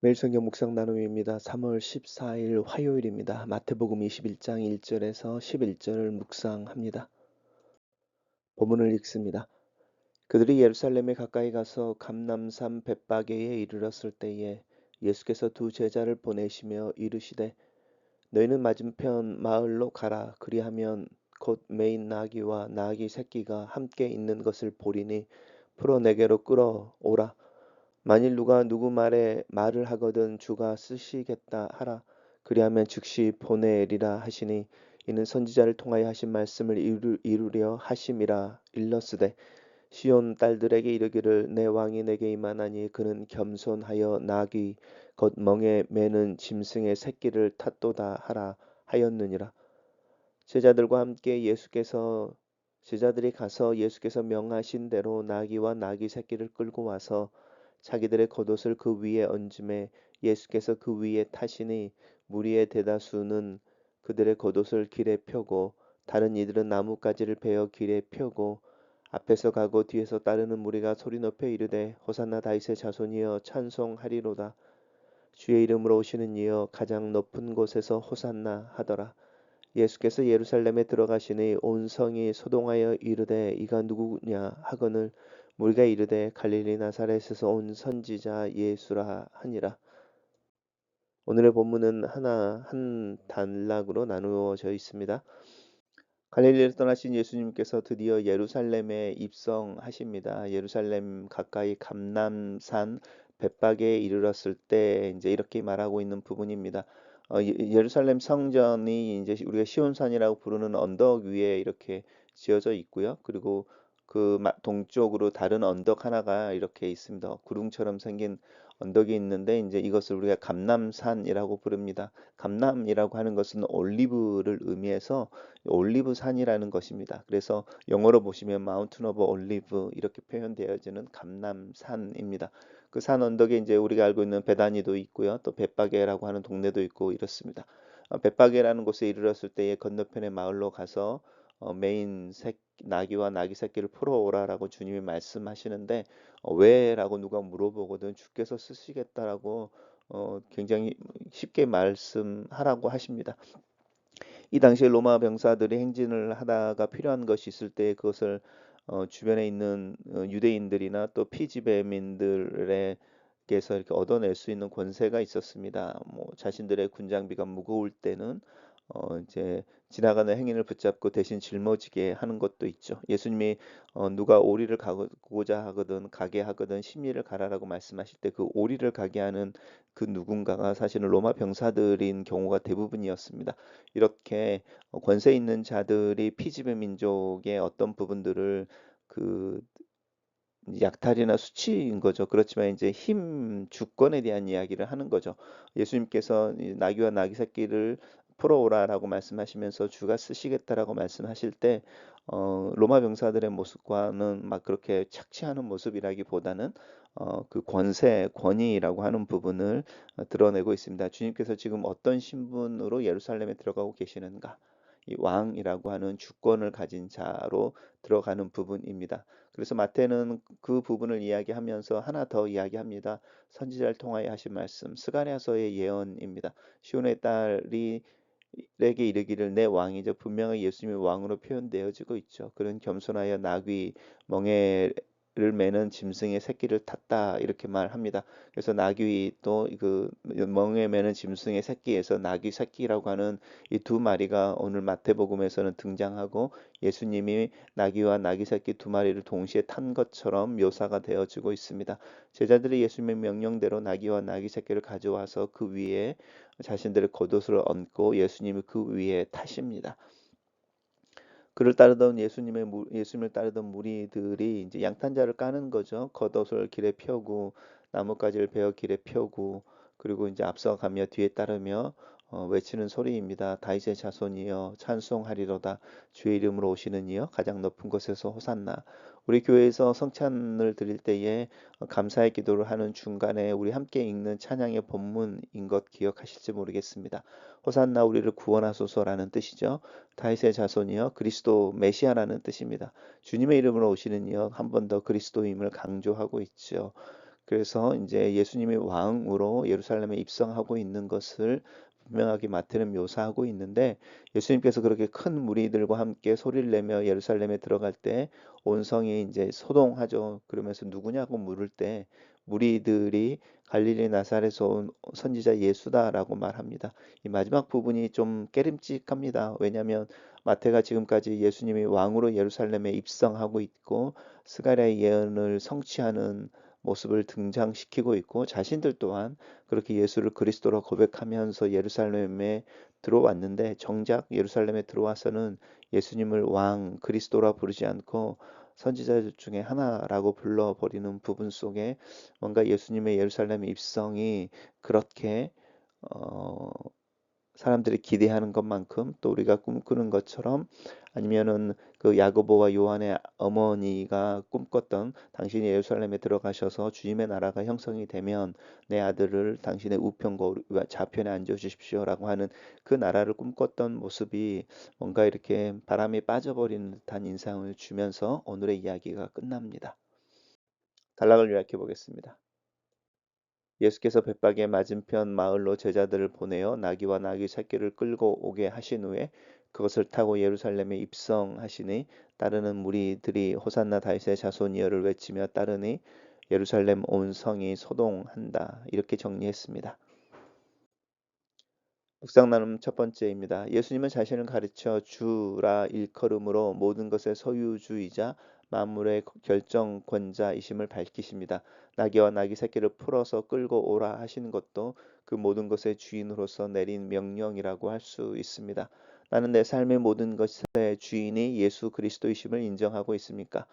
매일 성경 묵상 나눔입니다. 3월 14일 화요일입니다. 마태복음 21장 1절에서 11절을 묵상합니다. 본문을 읽습니다. 그들이 예루살렘에 가까이 가서 감람산 벳바게에 이르렀을 때에 예수께서 두 제자를 보내시며 이르시되 너희는 맞은편 마을로 가라. 그리하면 곧 매인 나귀와 나귀 새끼가 함께 있는 것을 보리니 풀어 내게로 끌어오라. 만일 누가 누구 말에 말을 하거든 주가 쓰시겠다 하라. 그리하면 즉시 보내리라 하시니 이는 선지자를 통하여 하신 말씀을 이루려 하심이라. 일러스되 시온 딸들에게 이르기를 내 왕이 내게 임하나니 그는 겸손하여 나귀 곧 멍에 매는 짐승의 새끼를 탔도다 하라 하였느니라. 제자들이 가서 예수께서 명하신 대로 나귀와 나귀 새끼를 끌고 와서 자기들의 겉옷을 그 위에 얹음에 예수께서 그 위에 타시니 무리의 대다수는 그들의 겉옷을 길에 펴고 다른 이들은 나뭇가지를 베어 길에 펴고 앞에서 가고 뒤에서 따르는 무리가 소리 높여 이르되 호산나 다윗의 자손이여 찬송하리로다. 주의 이름으로 오시는 이여 가장 높은 곳에서 호산나 하더라. 예수께서 예루살렘에 들어가시니 온 성이 소동하여 이르되 이가 누구냐 하거늘 무리가 이르되 갈릴리 나사렛에서 온 선지자 예수라 하니라. 오늘의 본문은 한 단락으로 나누어져 있습니다. 갈릴리를 떠나신 예수님께서 드디어 예루살렘에 입성하십니다. 예루살렘 가까이 감람산 벳바게에 이르렀을 때 이제 이렇게 말하고 있는 부분입니다. 예루살렘 성전이 이제 우리가 시온산이라고 부르는 언덕 위에 이렇게 지어져 있고요. 그리고 그 동쪽으로 다른 언덕 하나가 이렇게 있습니다. 구름처럼 생긴 언덕이 있는데 이제 이것을 우리가 감람산이라고 부릅니다. 감람이라고 하는 것은 올리브를 의미해서 올리브산이라는 것입니다. 그래서 영어로 보시면 마운틴 오브 올리브 이렇게 표현되어지는 감람산입니다. 그 산 언덕에 이제 우리가 알고 있는 베다니도 있고요. 또 벳바게라고 하는 동네도 있고 이렇습니다. 벳바게라는 곳에 이르렀을 때에 건너편의 마을로 가서 나귀와 나귀 새끼를 풀어오라라고 주님이 말씀하시는데 왜라고 누가 물어보거든 주께서 쓰시겠다라고 굉장히 쉽게 말씀하라고 하십니다. 이 당시에 로마 병사들이 행진을 하다가 필요한 것이 있을 때 그것을 주변에 있는 유대인들이나 또 피지배민들에게서 이렇게 얻어낼 수 있는 권세가 있었습니다. 뭐 자신들의 군장비가 무거울 때는 이제 지나가는 행인을 붙잡고 대신 짊어지게 하는 것도 있죠. 예수님이 누가 오리를 가고자 하거든 가게 하거든 심리를 가라라고 말씀하실 때 그 오리를 가게 하는 그 누군가가 사실은 로마 병사들인 경우가 대부분이었습니다. 이렇게 권세 있는 자들이 피지배 민족의 어떤 부분들을 그 약탈이나 수치인 거죠. 그렇지만 이제 주권에 대한 이야기를 하는 거죠. 예수님께서 이 나귀와 나귀 새끼를 풀어오라라고 말씀하시면서 주가 쓰시겠다라고 말씀하실 때 로마 병사들의 모습과는 막 그렇게 착취하는 모습이라기보다는 그 권위라고 하는 부분을 드러내고 있습니다. 주님께서 지금 어떤 신분으로 예루살렘에 들어가고 계시는가? 이 왕이라고 하는 주권을 가진 자로 들어가는 부분입니다. 그래서 마태는 그 부분을 이야기하면서 하나 더 이야기합니다. 선지자를 통하여 하신 말씀, 스가랴서의 예언입니다. 시온의 딸이 에게 이르기를 내 왕이죠. 분명히 예수님이 왕으로 표현되어지고 있죠. 그는 겸손하여 나귀 멍에를 매는 짐승의 새끼를 탔다 이렇게 말합니다. 그래서 나귀 또 그 멍에 매는 짐승의 새끼에서 나귀 새끼라고 하는 이 두 마리가 오늘 마태복음에서는 등장하고 예수님이 나귀와 나귀 새끼 두 마리를 동시에 탄 것처럼 묘사가 되어지고 있습니다. 제자들이 예수님의 명령대로 나귀와 나귀 새끼를 가져와서 그 위에 자신들의 겉옷을 얹고 예수님이 그 위에 타십니다. 예수님을 따르던 무리들이 이제 양탄자를 까는 거죠. 겉옷을 길에 펴고 나뭇가지를 베어 길에 펴고 그리고 이제 앞서가며 뒤에 따르며 외치는 소리입니다. 다윗의 자손이여 찬송하리로다. 주의 이름으로 오시는 이여 가장 높은 곳에서 호산나. 우리 교회에서 성찬을 드릴 때에 감사의 기도를 하는 중간에 우리 함께 읽는 찬양의 본문인 것 기억하실지 모르겠습니다. 호산나 우리를 구원하소서라는 뜻이죠. 다윗의 자손이여 그리스도 메시아라는 뜻입니다. 주님의 이름으로 오시는 이여 한 번 더 그리스도임을 강조하고 있죠. 그래서 이제 예수님이 왕으로 예루살렘에 입성하고 있는 것을 분명하게 마태는 묘사하고 있는데, 예수님께서 그렇게 큰 무리들과 함께 소리를 내며 예루살렘에 들어갈 때 온 성이 이제 소동하죠. 그러면서 누구냐고 물을 때 무리들이 갈릴리 나사렛에서 온 선지자 예수다라고 말합니다. 이 마지막 부분이 좀 깨름직합니다. 왜냐하면 마태가 지금까지 예수님이 왕으로 예루살렘에 입성하고 있고 스가랴의 예언을 성취하는 모습을 등장시키고 있고, 자신들 또한 그렇게 예수를 그리스도로 고백하면서 예루살렘에 들어왔는데, 정작 예루살렘에 들어와서는 예수님을 왕 그리스도라 부르지 않고 선지자 중에 하나라고 불러버리는 부분 속에 뭔가 예수님의 예루살렘 입성이 그렇게 어, 사람들이 기대하는 것만큼 또 우리가 꿈꾸는 것처럼, 아니면은 그 야고보와 요한의 어머니가 꿈꿨던 당신이 예루살렘에 들어가셔서 주님의 나라가 형성이 되면 내 아들을 당신의 우편과 좌편에 앉아 주십시오라고 하는 그 나라를 꿈꿨던 모습이 뭔가 이렇게 바람에 빠져버리는 듯한 인상을 주면서 오늘의 이야기가 끝납니다. 단락을 요약해 보겠습니다. 예수께서 벳박의 맞은편 마을로 제자들을 보내어 나귀와 나귀 새끼를 끌고 오게 하신 후에 그것을 타고 예루살렘에 입성하시니, 따르는 무리들이 호산나 다윗의 자손이여를 외치며 따르니 예루살렘 온 성이 소동한다. 이렇게 정리했습니다. 묵상 나눔 첫 번째입니다. 예수님은 자신을 가르쳐 주라 일컬음으로 모든 것의 소유주이자 만물의 결정권자이심을 밝히십니다. 나귀와 나귀 새끼를 풀어서 끌고 오라 하시는 것도 그 모든 것의 주인으로서 내린 명령이라고 할 수 있습니다. 나는 내 삶의 모든 것의 주인이 예수 그리스도이심을 인정하고 있습니까?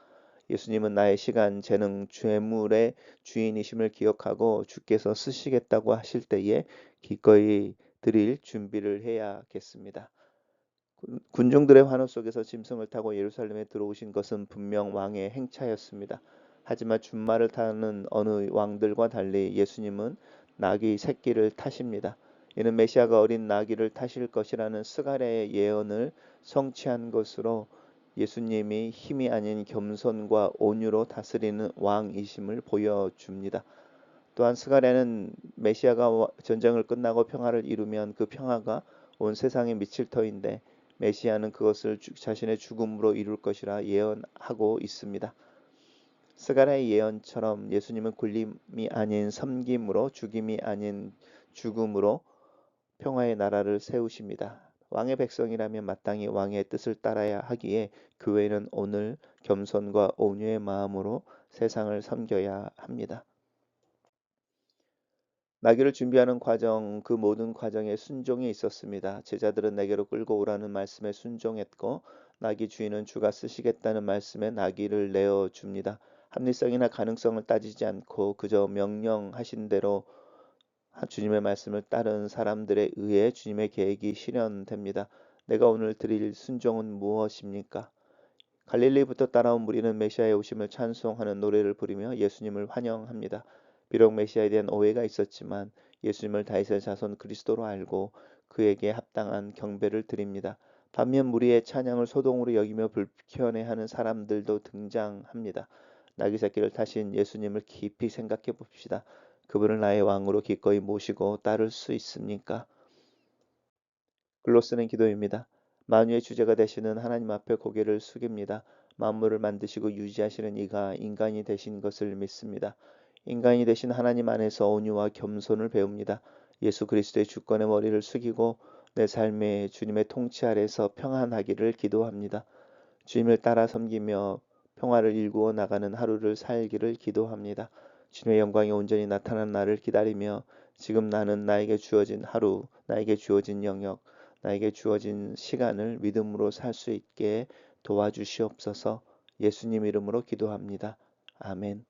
예수님은 나의 시간, 재능, 재물의 주인이심을 기억하고 주께서 쓰시겠다고 하실 때에 기꺼이 드릴 준비를 해야겠습니다. 군중들의 환호 속에서 짐승을 타고 예루살렘에 들어오신 것은 분명 왕의 행차였습니다. 하지만 준말을 타는 어느 왕들과 달리 예수님은 나귀 새끼를 타십니다. 이는 메시아가 어린 나귀를 타실 것이라는 스가랴의 예언을 성취한 것으로 예수님이 힘이 아닌 겸손과 온유로 다스리는 왕이심을 보여줍니다. 또한 스가랴는 메시아가 전쟁을 끝나고 평화를 이루면 그 평화가 온 세상에 미칠 터인데, 메시아는 그것을 자신의 죽음으로 이룰 것이라 예언하고 있습니다. 스가랴의 예언처럼 예수님은 굴림이 아닌 섬김으로, 죽임이 아닌 죽음으로 평화의 나라를 세우십니다. 왕의 백성이라면 마땅히 왕의 뜻을 따라야 하기에 교회는 오늘 겸손과 온유의 마음으로 세상을 섬겨야 합니다. 나귀를 준비하는 과정, 그 모든 과정에 순종이 있었습니다. 제자들은 내게로 끌고 오라는 말씀에 순종했고, 나귀 주인은 주가 쓰시겠다는 말씀에 나귀를 내어 줍니다. 합리성이나 가능성을 따지지 않고 그저 명령하신 대로 주님의 말씀을 따른 사람들에 의해 주님의 계획이 실현됩니다. 내가 오늘 드릴 순종은 무엇입니까? 갈릴리부터 따라온 무리는 메시아의 오심을 찬송하는 노래를 부르며 예수님을 환영합니다. 비록 메시아에 대한 오해가 있었지만 예수님을 다윗의 자손 그리스도로 알고 그에게 합당한 경배를 드립니다. 반면 무리의 찬양을 소동으로 여기며 불편해하는 사람들도 등장합니다. 나귀 새끼를 타신 예수님을 깊이 생각해 봅시다. 그분을 나의 왕으로 기꺼이 모시고 따를 수 있습니까? 글로 쓰는 기도입니다. 만유의 주제가 되시는 하나님 앞에 고개를 숙입니다. 만물을 만드시고 유지하시는 이가 인간이 되신 것을 믿습니다. 인간이 되신 하나님 안에서 온유와 겸손을 배웁니다. 예수 그리스도의 주권의 머리를 숙이고 내 삶에 주님의 통치 아래서 평안하기를 기도합니다. 주님을 따라 섬기며 평화를 일구어 나가는 하루를 살기를 기도합니다. 주님의 영광이 온전히 나타난 날을 기다리며 지금 나는 나에게 주어진 하루, 나에게 주어진 영역, 나에게 주어진 시간을 믿음으로 살 수 있게 도와주시옵소서. 예수님 이름으로 기도합니다. 아멘.